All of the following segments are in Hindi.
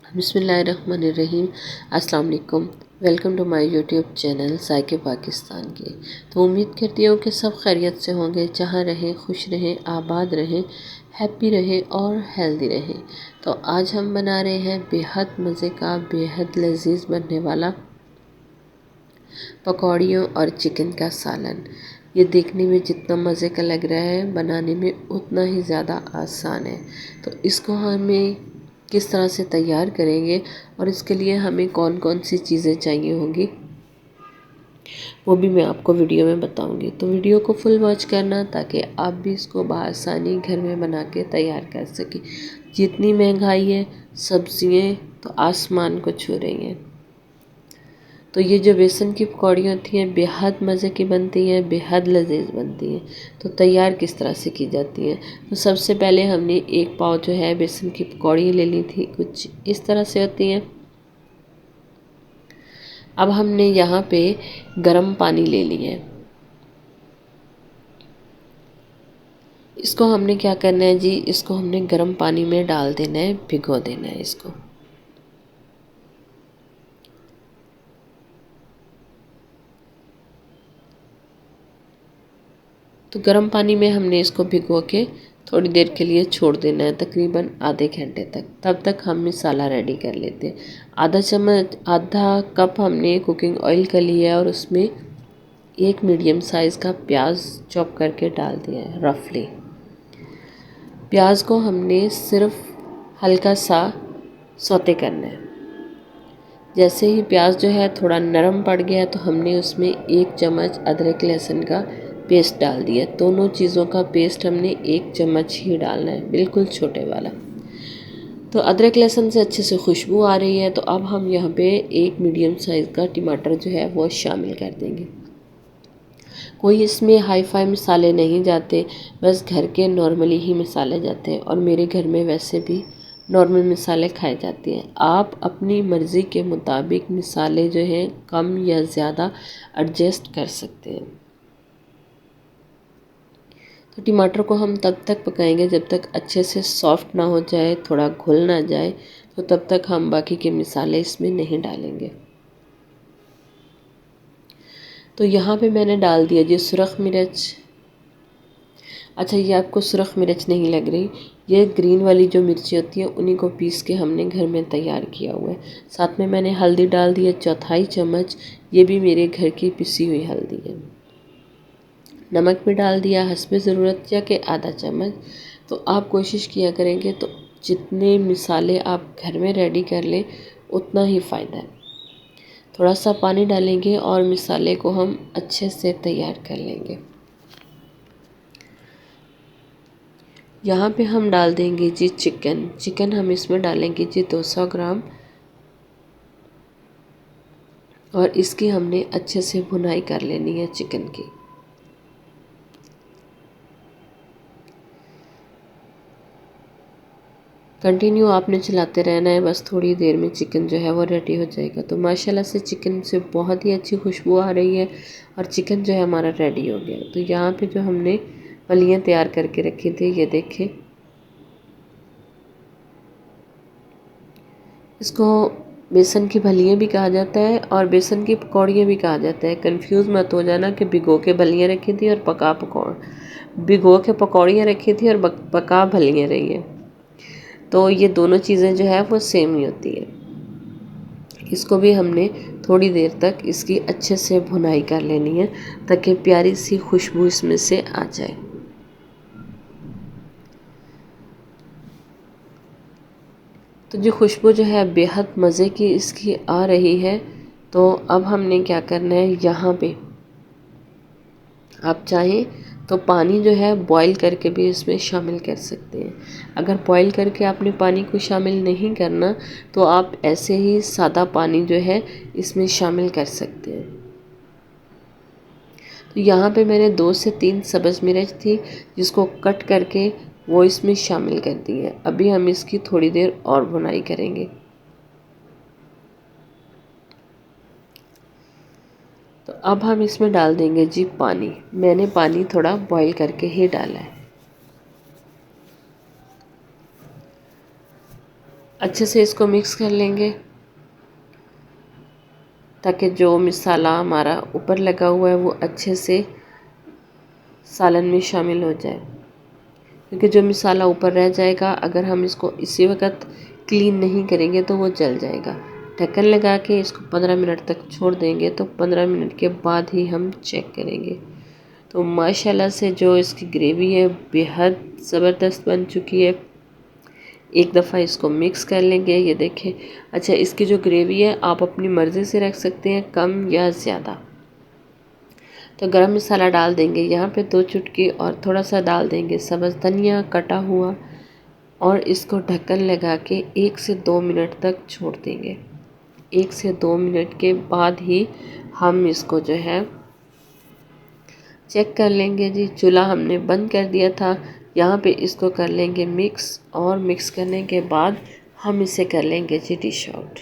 बिस्मिल्लाहिर्रहमानिर्रहीम। अस्सलाम वालेकुम। Welcome to my YouTube channel Zayke Pakistan की। तो उम्मीद करती हूँ कि सब खैरियत से होंगे, जहाँ रहें खुश रहें, आबाद रहें, हैप्पी रहें और हेल्दी रहें। तो आज हम बना रहे हैं बेहद मज़े का, बेहद लजीज बनने वाला पकौड़ियों और चिकन का सालन। ये देखने में जितना मज़े का लग रहा है, बनाने में उतना ही ज़्यादा आसान है। तो इसको हमें किस तरह से तैयार करेंगे और इसके लिए हमें कौन कौन सी चीज़ें चाहिए होंगी, वो भी मैं आपको वीडियो में बताऊंगी। तो वीडियो को फुल वॉच करना ताकि आप भी इसको बआसानी घर में बना के तैयार कर सकें। जितनी महंगाई है, सब्जियाँ तो आसमान को छू रही हैं। तो ये जो बेसन की पकौड़ियाँ होती हैं बेहद मज़े की बनती हैं, बेहद लजीज बनती हैं। तो तैयार किस तरह से की जाती हैं, तो सबसे पहले हमने एक पाव जो है बेसन की पकौड़ी ले ली थी। कुछ इस तरह से होती हैं। अब हमने यहाँ पे गरम पानी ले लिया है। इसको हमने क्या करना है जी, इसको हमने गरम पानी में डाल देना है, भिगो देना है इसको। तो गर्म पानी में हमने इसको भिगो के थोड़ी देर के लिए छोड़ देना है, तकरीबन आधे घंटे तक। तब तक हम मसाला रेडी कर लेते हैं। आधा कप हमने कुकिंग ऑयल का लिया है और उसमें एक मीडियम साइज़ का प्याज चॉप करके डाल दिया है रफली। प्याज को हमने सिर्फ हल्का सा सौते करना है। जैसे ही प्याज जो है थोड़ा नरम पड़ गया तो हमने उसमें 1 चम्मच अदरक लहसुन का पेस्ट डाल दिया। दोनों चीज़ों का पेस्ट हमने 1 चम्मच ही डालना है, बिल्कुल छोटे वाला। तो अदरक लहसुन से अच्छे से खुशबू आ रही है। तो अब हम यहाँ पे एक मीडियम साइज़ का टमाटर जो है वो शामिल कर देंगे। कोई इसमें हाई फाई मसाले नहीं जाते, बस घर के नॉर्मली ही मसाले जाते हैं और मेरे घर में वैसे भी नॉर्मल मसाले खाए जाते हैं। आप अपनी मर्ज़ी के मुताबिक मसाले जो हैं कम या ज़्यादा एडजस्ट कर सकते हैं। तो टमाटर को हम तब तक पकाएंगे जब तक अच्छे से सॉफ्ट ना हो जाए, थोड़ा घुल ना जाए। तो तब तक हम बाकी के मसाले इसमें नहीं डालेंगे। तो यहाँ पे मैंने डाल दिया जी सुरख मिर्च। अच्छा, ये आपको सुरख मिर्च नहीं लग रही, ये ग्रीन वाली जो मिर्ची होती है उन्हीं को पीस के हमने घर में तैयार किया हुआ है। साथ में मैंने हल्दी डाल दी है 1/4 चम्मच, ये भी मेरे घर की पिसी हुई हल्दी है। नमक भी डाल दिया हस्बे ज़रूरत या कि आधा चम्मच। तो आप कोशिश किया करेंगे तो जितने मसाले आप घर में रेडी कर लें उतना ही फ़ायदा है। थोड़ा सा पानी डालेंगे और मसाले को हम अच्छे से तैयार कर लेंगे। यहाँ पे हम डाल देंगे जी चिकन हम इसमें डालेंगे जी 200 ग्राम और इसकी हमने अच्छे से भुनाई कर लेनी है चिकन की। कंटिन्यू आपने चलाते रहना है, बस थोड़ी देर में चिकन जो है वो रेडी हो जाएगा। तो माशाल्लाह से चिकन से बहुत ही अच्छी खुशबू आ रही है और चिकन जो है हमारा रेडी हो गया। तो यहाँ पे जो हमने फलियाँ तैयार करके रखी थी, ये देखें, इसको बेसन की फलियाँ भी कहा जाता है और बेसन की पकौड़ियाँ भी कहा जाता है। कंफ्यूज मत हो जाना कि भिगो के फलियाँ रखी थी और भिगो के पकौड़ियाँ रखी थी और पका फलियाँ रही हैं। तो ये दोनों चीज़ें जो है वो सेम ही होती है। इसको भी हमने थोड़ी देर तक इसकी अच्छे से भुनाई कर लेनी है ताकि प्यारी सी खुशबू इसमें से आ जाए। तो जो खुशबू जो है बेहद मज़े की इसकी आ रही है। तो अब हमने क्या करना है, यहाँ पे आप चाहें तो पानी जो है बॉईल करके भी इसमें शामिल कर सकते हैं। अगर बॉईल करके आपने पानी को शामिल नहीं करना तो आप ऐसे ही सादा पानी जो है इसमें शामिल कर सकते हैं। तो यहाँ पे मैंने 2 से 3 सब्ज़ मिर्च थी जिसको कट करके वो इसमें शामिल कर दी है। अभी हम इसकी थोड़ी देर और भुनाई करेंगे। तो अब हम इसमें डाल देंगे जी पानी। मैंने पानी थोड़ा बॉईल करके ही डाला है। अच्छे से इसको मिक्स कर लेंगे ताकि जो मसाला हमारा ऊपर लगा हुआ है वो अच्छे से सालन में शामिल हो जाए, क्योंकि जो मसाला ऊपर रह जाएगा अगर हम इसको इसी वक्त क्लीन नहीं करेंगे तो वो जल जाएगा। ढक्कन लगा के इसको 15 मिनट तक छोड़ देंगे, तो 15 मिनट के बाद ही हम चेक करेंगे। तो माशाल्लाह से जो इसकी ग्रेवी है बेहद ज़बरदस्त बन चुकी है। एक दफ़ा इसको मिक्स कर लेंगे। ये देखें। अच्छा, इसकी जो ग्रेवी है आप अपनी मर्ज़ी से रख सकते हैं, कम या ज़्यादा। तो गरम मसाला डाल देंगे यहाँ पे 2 चुटकी, और थोड़ा सा डाल देंगे सब्ज़ धनिया कटा हुआ, और इसको ढक्कन लगा के 1 से 2 मिनट तक छोड़ देंगे। 1 से 2 मिनट के बाद ही हम इसको जो है चेक कर लेंगे जी। चूल्हा हमने बंद कर दिया था। यहाँ पे इसको कर लेंगे मिक्स, और मिक्स करने के बाद हम इसे कर लेंगे जी डिश आउट।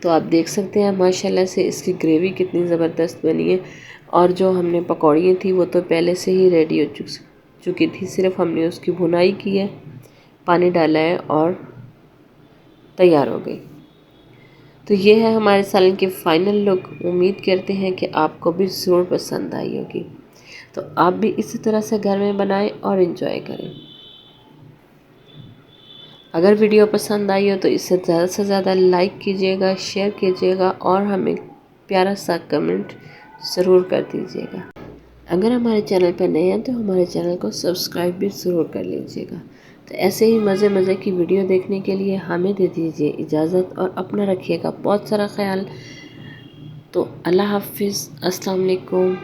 तो आप देख सकते हैं माशाल्लाह से इसकी ग्रेवी कितनी ज़बरदस्त बनी है, और जो हमने पकौड़ियाँ थी वो तो पहले से ही रेडी हो चुकी थी, सिर्फ हमने उसकी भुनाई की है, पानी डाला है और तैयार हो गई। तो ये है हमारे सालन की फ़ाइनल लुक। उम्मीद करते हैं कि आपको भी ज़रूर पसंद आई होगी। तो आप भी इसी तरह से घर में बनाएं और इन्जॉय करें। अगर वीडियो पसंद आई हो तो इसे ज़्यादा से ज़्यादा लाइक कीजिएगा, शेयर कीजिएगा, और हमें प्यारा सा कमेंट ज़रूर कर दीजिएगा। अगर हमारे चैनल पर नए हैं तो हमारे चैनल को सब्सक्राइब भी ज़रूर कर लीजिएगा। तो ऐसे ही मज़े की वीडियो देखने के लिए हमें दे दीजिए इजाज़त, और अपना रखिएगा बहुत सारा ख्याल। तो अल्लाह हाफिज़, अस्सलाम वालेकुम।